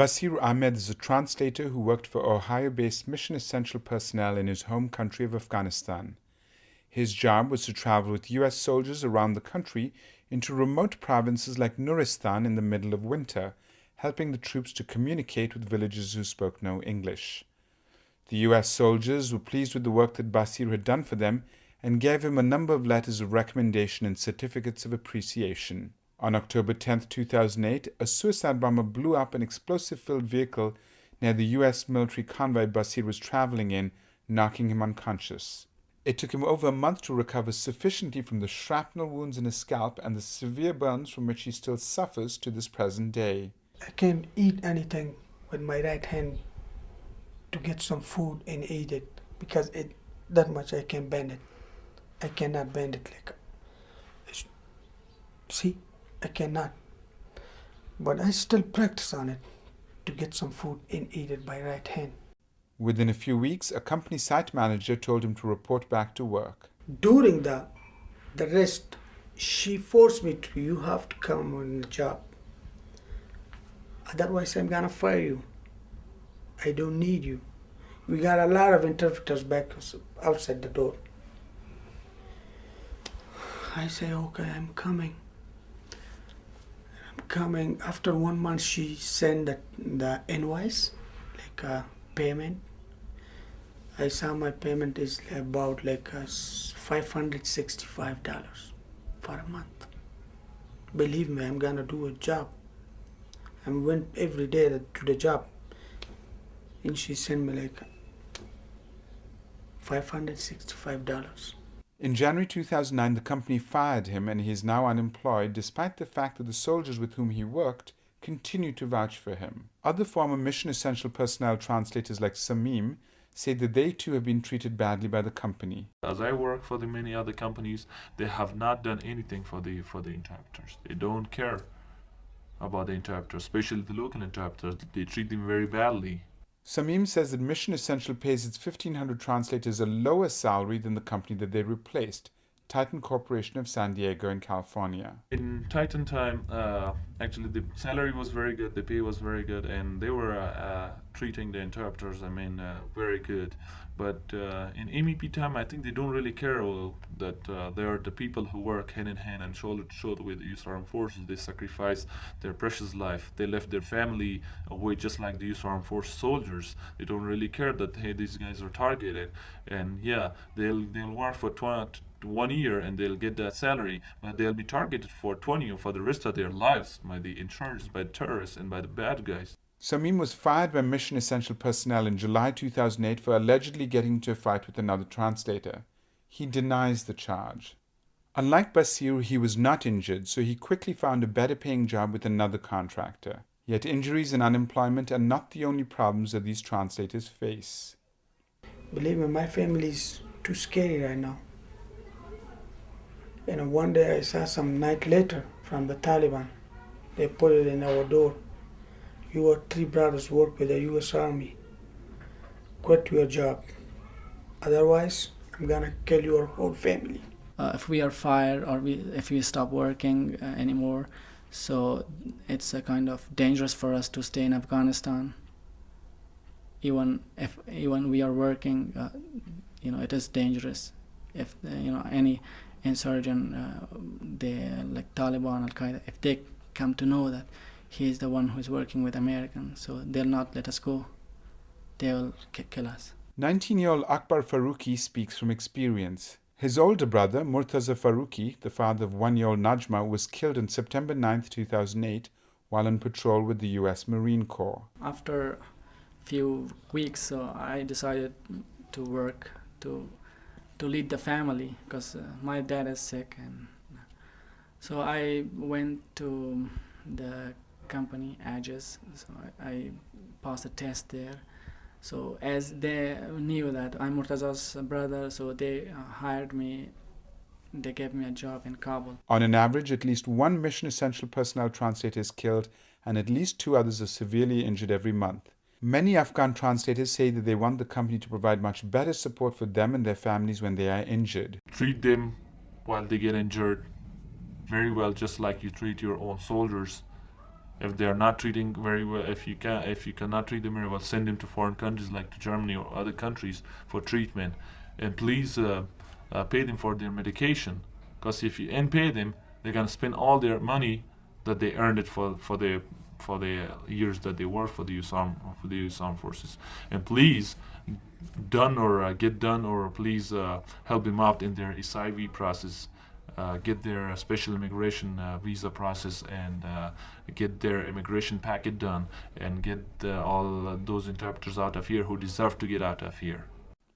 Basir Ahmed is a translator who worked for Ohio-based Mission Essential personnel in his home country of Afghanistan. His job was to travel with U.S. soldiers around the country into remote provinces like Nuristan in the middle of winter, helping the troops to communicate with villagers who spoke no English. The U.S. soldiers were pleased with the work that Basir had done for them and gave him a number of letters of recommendation and certificates of appreciation. On October 10, 2008, a suicide bomber blew up an explosive-filled vehicle near the U.S. military convoy Basir was traveling in, knocking him unconscious. It took him over a month to recover sufficiently from the shrapnel wounds in his scalp and the severe burns from which he still suffers to this present day. I can't eat anything with my right hand to get some food and eat it because that much I can bend it. I cannot bend it see, I cannot. But I still practice on it to get some food and eat it by right hand. Within a few weeks, a company site manager told him to report back to work. During the rest, she forced me to, you have to come on the job. Otherwise, I'm gonna fire you. I don't need you. We got a lot of interpreters back outside the door. I say, okay, I'm coming. After 1 month, she sent the invoice, like a payment. I saw my payment is about $565 for a month. Believe me, I'm gonna do a job. I went every day to the job, and she sent me $565. In January 2009, the company fired him and he is now unemployed, despite the fact that the soldiers with whom he worked continue to vouch for him. Other former Mission Essential personnel translators like Samim say that they too have been treated badly by the company. As I work for the many other companies, they have not done anything for the interpreters. They don't care about the interpreters, especially the local interpreters. They treat them very badly. Samim says that Mission Essential pays its 1,500 translators a lower salary than the company that they replaced, Titan Corporation of San Diego in California. In Titan time, actually the salary was very good, the pay was very good, and they were treating the interpreters, very good. But in MEP time, I think they don't really care that they are the people who work hand in hand and shoulder to shoulder with the U.S. Armed Forces. They sacrifice their precious life. They left their family away just like the U.S. Armed Forces soldiers. They don't really care that, hey, these guys are targeted. And yeah, they'll work for 1 year and they'll get that salary, but they'll be targeted for 20 or for the rest of their lives by the insurgents, by the terrorists, and by the bad guys. Samim was fired by Mission Essential personnel in July 2008 for allegedly getting into a fight with another translator. He denies the charge. Unlike Basir, he was not injured, so he quickly found a better paying job with another contractor. Yet injuries and unemployment are not the only problems that these translators face. Believe me, my family is too scary right now. And one day I saw some night letter from the Taliban. They put it in our door. Your 3 brothers work with the U.S. Army. Quit your job. Otherwise, I'm gonna kill your whole family. If we are fired or if we stop working anymore, so it's a kind of dangerous for us to stay in Afghanistan. Even we are working, it is dangerous. If any insurgent, they like Taliban, Al Qaeda, if they come to know that he is the one who is working with Americans, so they'll not let us go. They will kill us. 19-year-old Akbar Faruqi speaks from experience. His older brother, Murtaza Faruqi, the father of 1-year-old Najma, was killed on September 9, 2008, while on patrol with the U.S. Marine Corps. After a few weeks, so I decided to work to lead the family because my dad is sick, and so I went to the company Aegis, so I passed a test there. So as they knew that I'm Murtaza's brother, so they hired me. They gave me a job in Kabul. On an average, at least 1 Mission Essential personnel translator is killed and at least 2 others are severely injured every month. Many Afghan translators say that they want the company to provide much better support for them and their families when they are injured. Treat them while they get injured very well, just like you treat your own soldiers. If they are not treating very well, if you cannot treat them very well, send them to foreign countries like to Germany or other countries for treatment, and please pay them for their medication. Because if you pay them, they're gonna spend all their money that they earned it for the years that they work for the U.S. Armed Forces. And please get done, or please help them out in their SIV process. Get their special immigration visa process, and get their immigration packet done, and get all those interpreters out of here who deserve to get out of here.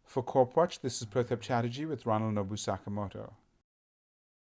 For Corp Watch, this is Prathap Chatterjee with Ronald Nobu Sakamoto.